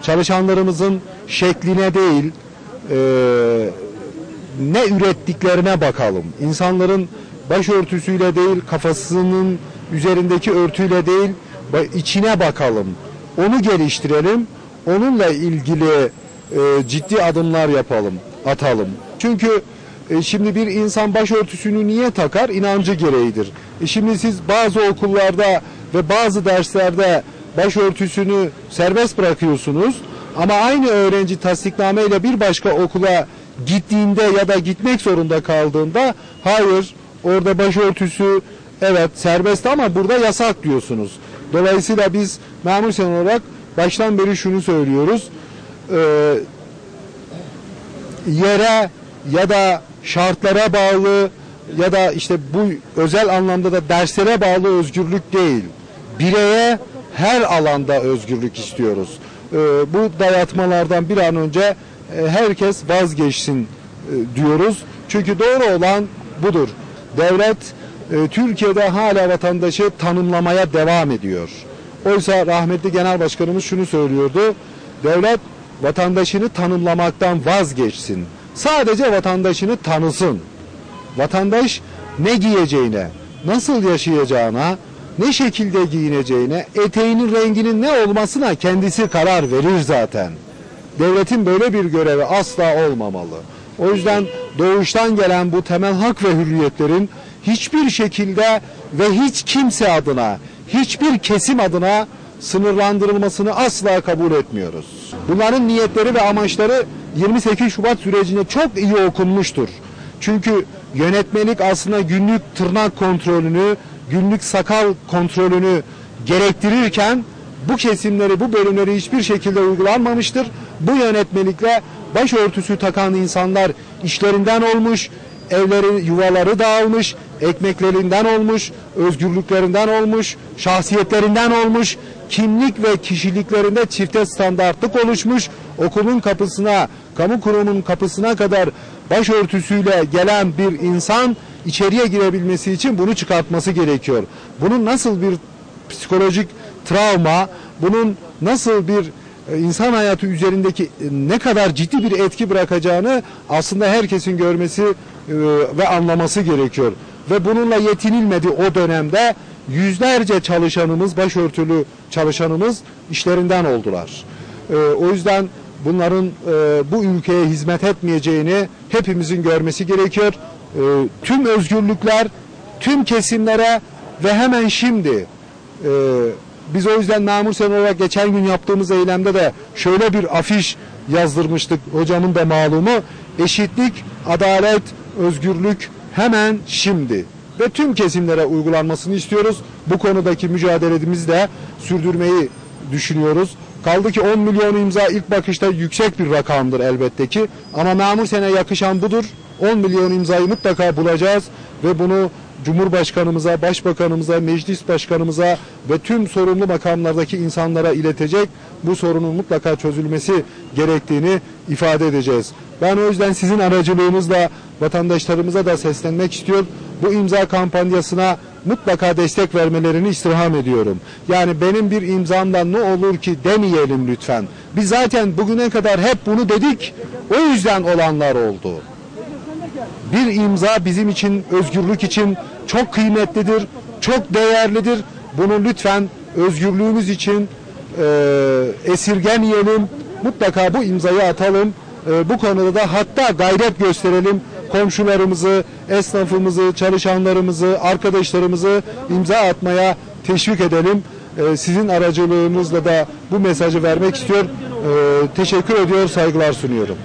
çalışanlarımızın şekline değil, ne ürettiklerine bakalım. İnsanların başörtüsüyle değil, kafasının üzerindeki örtüyle değil, içine bakalım. Onu geliştirelim. Onunla ilgili ciddi adımlar atalım. Çünkü şimdi bir insan başörtüsünü niye takar? İnancı gereğidir. Şimdi siz bazı okullarda ve bazı derslerde başörtüsünü serbest bırakıyorsunuz ama aynı öğrenci tasdiknameyle bir başka okula gittiğinde ya da gitmek zorunda kaldığında hayır, orada başörtüsü evet serbest ama burada yasak diyorsunuz. Dolayısıyla biz memur sen olarak baştan beri şunu söylüyoruz. Yere ya da şartlara bağlı ya da işte bu özel anlamda da derslere bağlı özgürlük değil. Bireye her alanda özgürlük istiyoruz. Bu dayatmalardan bir an önce herkes vazgeçsin diyoruz. Çünkü doğru olan budur. Devlet Türkiye'de hala vatandaşı tanımlamaya devam ediyor. Oysa rahmetli Genel Başkanımız şunu söylüyordu. Devlet vatandaşını tanımlamaktan vazgeçsin. Sadece vatandaşını tanısın. Vatandaş ne giyeceğine, nasıl yaşayacağına, ne şekilde giyineceğine, eteğinin renginin ne olmasına kendisi karar verir zaten. Devletin böyle bir görevi asla olmamalı. O yüzden doğuştan gelen bu temel hak ve hürriyetlerin hiçbir şekilde ve hiç kimse adına, hiçbir kesim adına sınırlandırılmasını asla kabul etmiyoruz. Bunların niyetleri ve amaçları 28 Şubat sürecinde çok iyi okunmuştur. Çünkü yönetmelik aslında günlük tırnak kontrolünü, günlük sakal kontrolünü gerektirirken bu kesimleri, bu bölümleri hiçbir şekilde uygulanmamıştır. Bu yönetmelikle başörtüsü takan insanlar işlerinden olmuş, evleri, yuvaları dağılmış, ekmeklerinden olmuş, özgürlüklerinden olmuş, şahsiyetlerinden olmuş, kimlik ve kişiliklerinde çifte standartlık oluşmuş, okulun kapısına, kamu kurumunun kapısına kadar başörtüsüyle gelen bir insan içeriye girebilmesi için bunu çıkartması gerekiyor. Bunun nasıl bir psikolojik travma, bunun nasıl bir insan hayatı üzerindeki ne kadar ciddi bir etki bırakacağını aslında herkesin görmesi ve anlaması gerekiyor. Ve bununla yetinilmedi o dönemde yüzlerce çalışanımız, başörtülü çalışanımız işlerinden oldular. O yüzden bunların bu ülkeye hizmet etmeyeceğini hepimizin görmesi gerekiyor. Tüm özgürlükler, tüm kesimlere ve hemen şimdi biz o yüzden memur sen olarak geçen gün yaptığımız eylemde de şöyle bir afiş yazdırmıştık. Hocamın da malumu. Eşitlik, adalet, özgürlük hemen şimdi. Ve tüm kesimlere uygulanmasını istiyoruz. Bu konudaki mücadelemizi de sürdürmeyi düşünüyoruz. Kaldı ki 10 milyon imza ilk bakışta yüksek bir rakamdır elbette ki. Ama memur sene yakışan budur. 10 milyon imzayı mutlaka bulacağız ve bunu Cumhurbaşkanımıza, Başbakanımıza, Meclis Başkanımıza ve tüm sorumlu makamlardaki insanlara iletecek, bu sorunun mutlaka çözülmesi gerektiğini ifade edeceğiz. Ben o yüzden sizin aracılığınızla vatandaşlarımıza da seslenmek istiyorum. Bu imza kampanyasına mutlaka destek vermelerini istirham ediyorum. Yani benim bir imzamdan ne olur ki demeyelim lütfen. Biz zaten bugüne kadar hep bunu dedik, o yüzden olanlar oldu. Bir imza bizim için, özgürlük için çok kıymetlidir, çok değerlidir. Bunu lütfen özgürlüğümüz için esirgemeyelim. Mutlaka bu imzayı atalım. Bu konuda da hatta gayret gösterelim. Komşularımızı, esnafımızı, çalışanlarımızı, arkadaşlarımızı imza atmaya teşvik edelim. Sizin aracılığınızla da bu mesajı vermek istiyor. Teşekkür ediyor, saygılar sunuyorum.